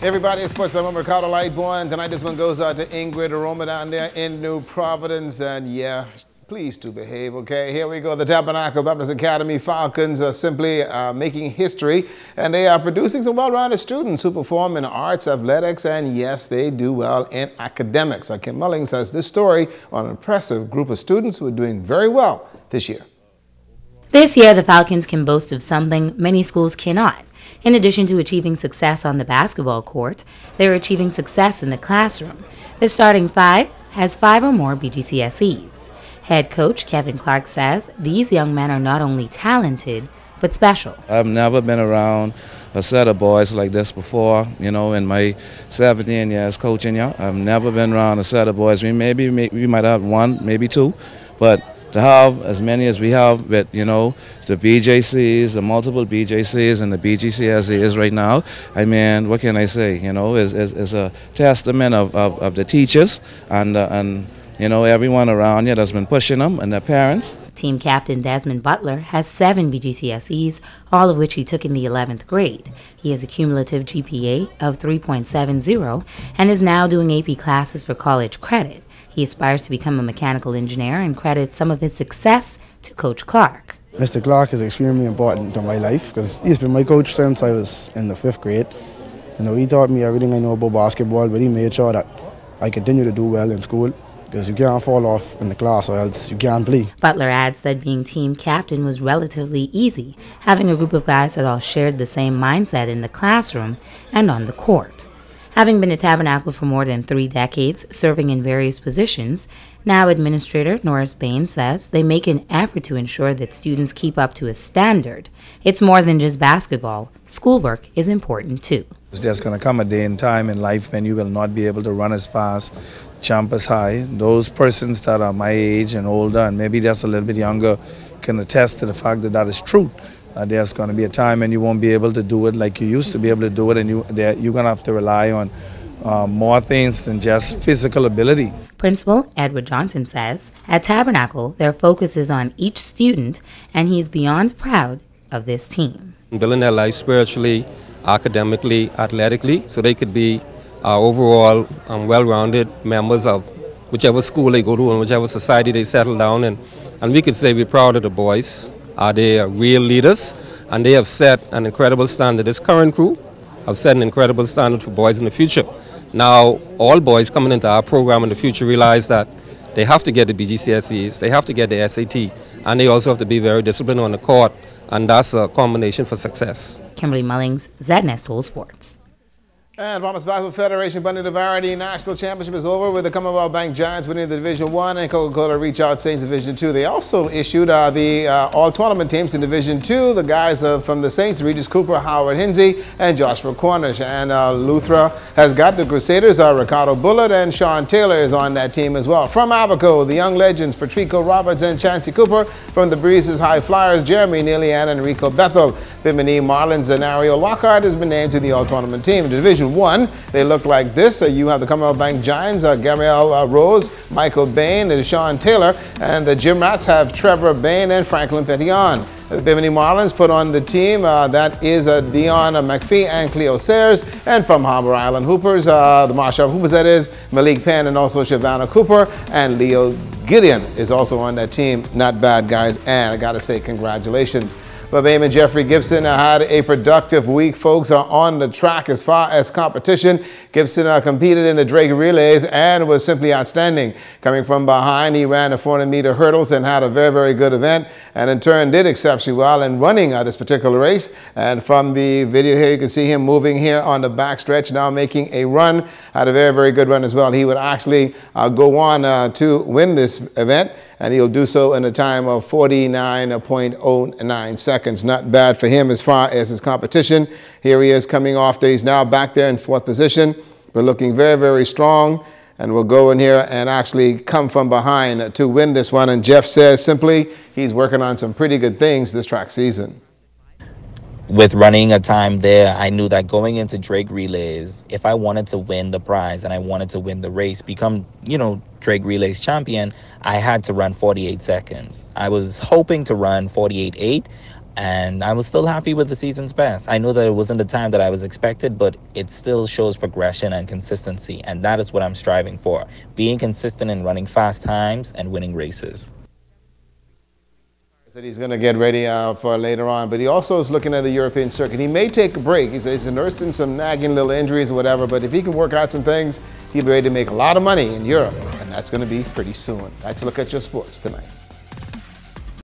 Everybody, it's Sports. I'm Ricardo Lightborn. Tonight, this one goes out to Ingrid Aroma down there in New Providence. And yeah, please do behave, okay? Here we go. The Tabernacle Baptist Academy Falcons are simply making history. And they are producing some well-rounded students who perform in arts, athletics, and yes, they do well in academics. Kim Mullings has this story on an impressive group of students who are doing very well this year. This year, the Falcons can boast of something many schools cannot. In addition to achieving success on the basketball court, they're achieving success in the classroom. The starting five has 5 or more BGCSEs. Head coach Kevin Clark says these young men are not only talented, but special. I've never been around a set of boys like this before, in my 17 years coaching. I've never been around a set of boys. We might have 1, maybe 2, but to have as many as we have with, the BJCs, the multiple BJCs and the BGCSEs right now, I mean, what can I say, is a testament of the teachers and everyone around here that's been pushing them and their parents. Team captain Desmond Butler has 7 BGCSEs, all of which he took in the 11th grade. He has a cumulative GPA of 3.70 and is now doing AP classes for college credit. He aspires to become a mechanical engineer and credits some of his success to Coach Clark. Mr. Clark is extremely important to my life because he's been my coach since I was in the 5th grade. He taught me everything I know about basketball, but he made sure that I continue to do well in school because you can't fall off in the class or else you can't play. Butler adds that being team captain was relatively easy, having a group of guys that all shared the same mindset in the classroom and on the court. Having been at Tabernacle for more than 3 decades, serving in various positions, now Administrator Norris Bain says they make an effort to ensure that students keep up to a standard. It's more than just basketball. Schoolwork is important too. There's going to come a day and time in life when you will not be able to run as fast, jump as high. Those persons that are my age and older and maybe just a little bit younger can attest to the fact that that is true. There's going to be a time when you won't be able to do it like you used to be able to do it, and you're going to have to rely on more things than just physical ability. Principal Edward Johnson says at Tabernacle, their focus is on each student, and he's beyond proud of this team. Building their life spiritually, academically, athletically, so they could be overall well-rounded members of whichever school they go to and whichever society they settle down in. And we could say we're proud of the boys. They are real leaders, and they have set an incredible standard. This current crew have set an incredible standard for boys in the future. Now, all boys coming into our program in the future realize that they have to get the BGCSEs, they have to get the SAT, and they also have to be very disciplined on the court, and that's a combination for success. Kimberly Mullings, ZNS Tool Sports. And Bahamas Basketball Federation Bunny Divarity National Championship is over with the Commonwealth Bank Giants winning the Division 1 and Coca-Cola Reach Out Saints Division 2. They also issued the all-tournament teams in Division 2. The guys from the Saints, Regis Cooper, Howard Hinsey, and Joshua Cornish. And Luthra has got the Crusaders, Ricardo Bullard, and Sean Taylor is on that team as well. From Abaco, the young legends, Patrico Roberts and Chancey Cooper. From the Breezes High Flyers, Jeremy Neely and Enrico Bethel. Bimini Marlins and Ario Lockhart has been named to the all-tournament team. In Division 1, they look like this. You have the Commonwealth Bank Giants, Gabrielle Rose, Michael Bain, and Sean Taylor. And the Gym Rats have Trevor Bain and Franklin Petillon. The Bimini Marlins put on the team. That is Dion McPhee and Cleo Sayers. And from Harbor Island Hoopers, the Marshall Hoopers, that is, Malik Penn and also Shavannah Cooper. And Leo Gideon is also on that team. Not bad, guys. And I got to say congratulations. But Geoffrey Gibson had a productive week. Folks are on the track as far as competition. Gibson competed in the Drake relays and was simply outstanding. Coming from behind, he ran the 400-meter hurdles and had a very, very good event, and in turn did exceptionally well in running this particular race. And from the video here, you can see him moving here on the backstretch, now making a run. Had a very, very good run as well. He would actually go on to win this event, and he'll do so in a time of 49.09 seconds. Not bad for him as far as his competition. Here he is coming off there. He's now back there in 4th position, but looking very, very strong. And we'll go in here and actually come from behind to win this one. And Jeff says simply he's working on some pretty good things this track season. With running a time there, I knew that going into Drake relays, if I wanted to win the prize and I wanted to win the race, become, Drake relays champion, I had to run 48 seconds. I was hoping to run 48.8. And I was still happy with the season's best. I know that it wasn't the time that I was expected, but it still shows progression and consistency. And that is what I'm striving for, being consistent in running fast times and winning races. Said he's going to get ready for later on, but he also is looking at the European circuit. He may take a break. He's nursing some nagging little injuries or whatever, but if he can work out some things, he'll be ready to make a lot of money in Europe, and that's going to be pretty soon. That's a look at your sports tonight.